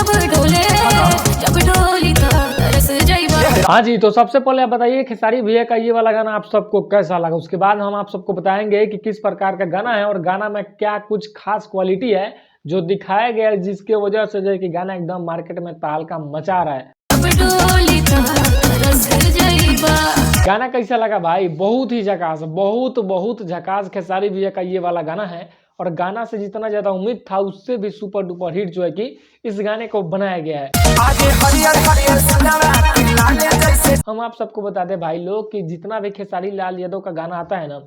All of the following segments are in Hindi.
गजब डोले जब डोली तो तरस जाइबा। हाँ जी, तो सबसे पहले आप बताइए खेसारी भैया का ये वाला गाना आप सबको कैसा लगा? उसके बाद हम आप सबको बताएँगे कि किस प्रकार का गाना है और गाना में क्या कुछ ख़ास क्वालिटी है, जो दिखाया गया है जिसके वजह से जो है कि गाना एकदम मार्केट में तहलका मचा रहा है। जब डोली तो तरस जाइबा। गाना कैसा लगा भाई? बहुत ही झकास, बहुत झकास खेसारी भैया का ये वाला गाना है और गाना से जितना ज़्यादा उम्मीद था उससे भी सुपर डुपर हिट जो है कि इस गाने को बनाया गया है। हम आप सबको बता दें भाई लोग कि जितना भी खेसारी लाल यादव का गाना आता है ना,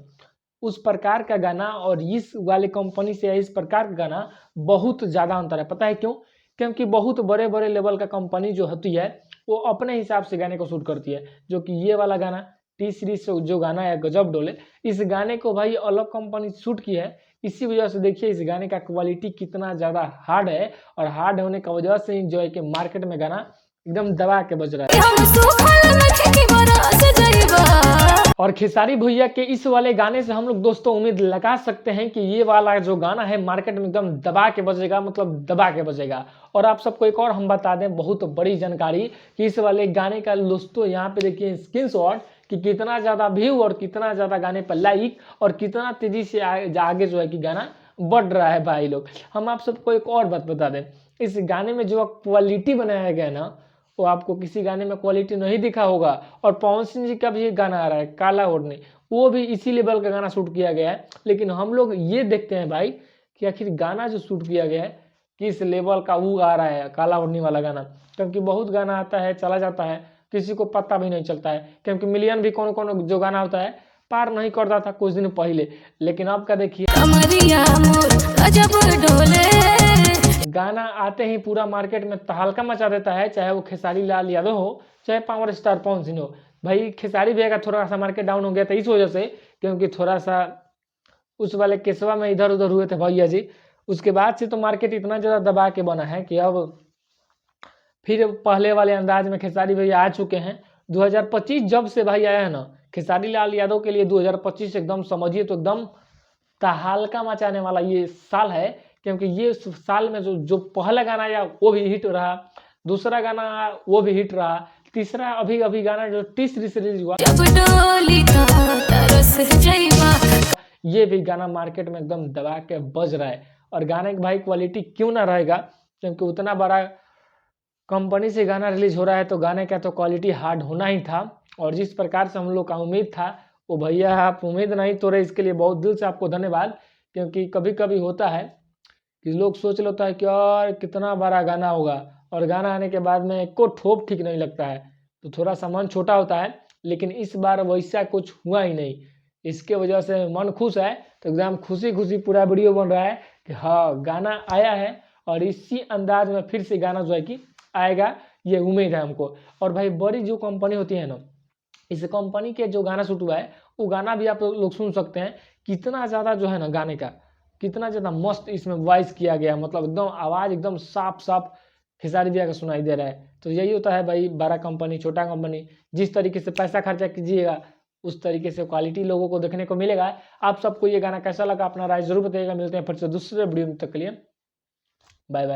उस प्रकार का गाना और इस वाले कंपनी से इस प्रकार का गाना बहुत ज़्यादा अंतर है। पता है क्यों? क्योंकि बहुत बड़े-बड़े लेवल का कंपनी जो होती है, वो अपने हिसाब से गाने को शूट करती है। जो कि ये वाला गाना टी सीरीज़ से जो गाना है गजब डोले, इस गाने को भाई अलग कंपनी शूट की है। इसी वजह से देखिए इस गाने का क्वालिटी कितना ज़्यादा हार्ड है और हार्ड होने की वजह से ही जो है कि मार्केट में गाना एकदम दबा के बज रहा है। हम सुखल नखी बरस जाइबा। और खेसारी भैया के इस वाले गाने से हम लोग दोस्तों उम्मीद लगा सकते हैं कि ये वाला जो गाना है मार्केट में एकदम दबा के बजेगा, मतलब दबा के बजेगा। और आप सबको एक और हम बता दें बहुत बड़ी जानकारी कि इस वाले गाने का दोस्तों यहाँ पे देखिए स्क्रीनशॉट कि कितना ज़्यादा व्यू और कितना ज़्यादा गाने पर लाइक और कितना तेज़ी से आगे जो है कि गाना बढ़ रहा है भाई लोग। हम आप सबको एक और बात बता दें, इस गाने में जो क्वालिटी बनाया गया ना, वो आपको किसी गाने में क्वालिटी नहीं दिखा होगा। और पवन सिंह जी का भी एक गाना आ रहा है काला ओढ़नी, वो भी इसी लेवल का गाना शूट किया गया है। लेकिन हम लोग ये देखते हैं भाई कि आखिर गाना जो शूट किया गया है किस लेवल का वो आ रहा है काला ओढ़नी वाला गाना। क्योंकि बहुत गाना आता है चला जाता है, किसी को पता भी नहीं चलता है, क्योंकि मिलियन भी कौन कौन जो गाना होता है पार नहीं करता था कुछ दिन पहले। लेकिन अब का देखिए कमरिया मोर गजब डोले। गाना आते ही पूरा मार्केट में तहलका मचा देता है, चाहे वो खेसारी लाल यादव हो चाहे पावर स्टार पवन सिंह हो। भाई खेसारी भैया का थोड़ा सा मार्केट डाउन हो गया था इस वजह से, क्योंकि थोड़ा सा उस वाले केसवा में इधर उधर हुए थे भैया जी। उसके बाद से तो मार्केट इतना ज़्यादा दबा के बना है कि अब फिर पहले वाले अंदाज में खेसारी भैया आ चुके हैं। 2025 जब से भाई आया है ना, खेसारी लाल यादव के लिए 2025 एकदम समझिए तो एकदम तहलका मचाने वाला ये साल है। क्योंकि ये साल में जो जो पहला गाना आया वो भी हिट रहा, दूसरा गाना वो भी हिट रहा, तीसरा अभी अभी गाना जो टी सीरीज रिलीज हुआ जब डोली तो तरस जाइबा। ये भी गाना मार्केट में एकदम दबा के बज रहा है। और गाने की भाई क्वालिटी क्यों ना रहेगा, क्योंकि उतना बड़ा कंपनी से गाना रिलीज हो रहा है तो गाने का तो क्वालिटी हार्ड होना ही था। और जिस प्रकार से हम लोग का उम्मीद था वो भैया आप उम्मीद नहीं तोड़े, इसके लिए बहुत दिल से आपको धन्यवाद। क्योंकि कभी कभी होता है कि लोग सोच लेता है कि यार कितना बड़ा गाना होगा और गाना आने के बाद में एको ठोप ठीक नहीं लगता है, तो थोड़ा सा मन छोटा होता है। लेकिन इस बार वैसा कुछ हुआ ही नहीं, इसके वजह से मन खुश है। तो एकदम खुशी खुशी पूरा वीडियो बन रहा है कि हाँ गाना आया है और इसी अंदाज में फिर से गाना जो है कि आएगा, ये उम्मीद है हमको। और भाई बड़ी जो कंपनी होती है ना, इस कंपनी के जो गाना शूट हुआ है वो गाना भी आप लोग सुन सकते हैं। कितना ज़्यादा जो है ना गाने का कितना ज़्यादा मस्त इसमें वॉइस किया गया, मतलब एकदम आवाज़ एकदम साफ साफ खेसारी भैया का सुनाई दे रहा है। तो यही होता है भाई बड़ा कंपनी छोटा कंपनी, जिस तरीके से पैसा खर्चा कीजिएगा उस तरीके से क्वालिटी लोगों को देखने को मिलेगा। आप सबको ये गाना कैसा लगा अपना राय जरूर बताइएगा। मिलते हैं फिर से दूसरे वीडियो में, तक के लिए बाय बाय।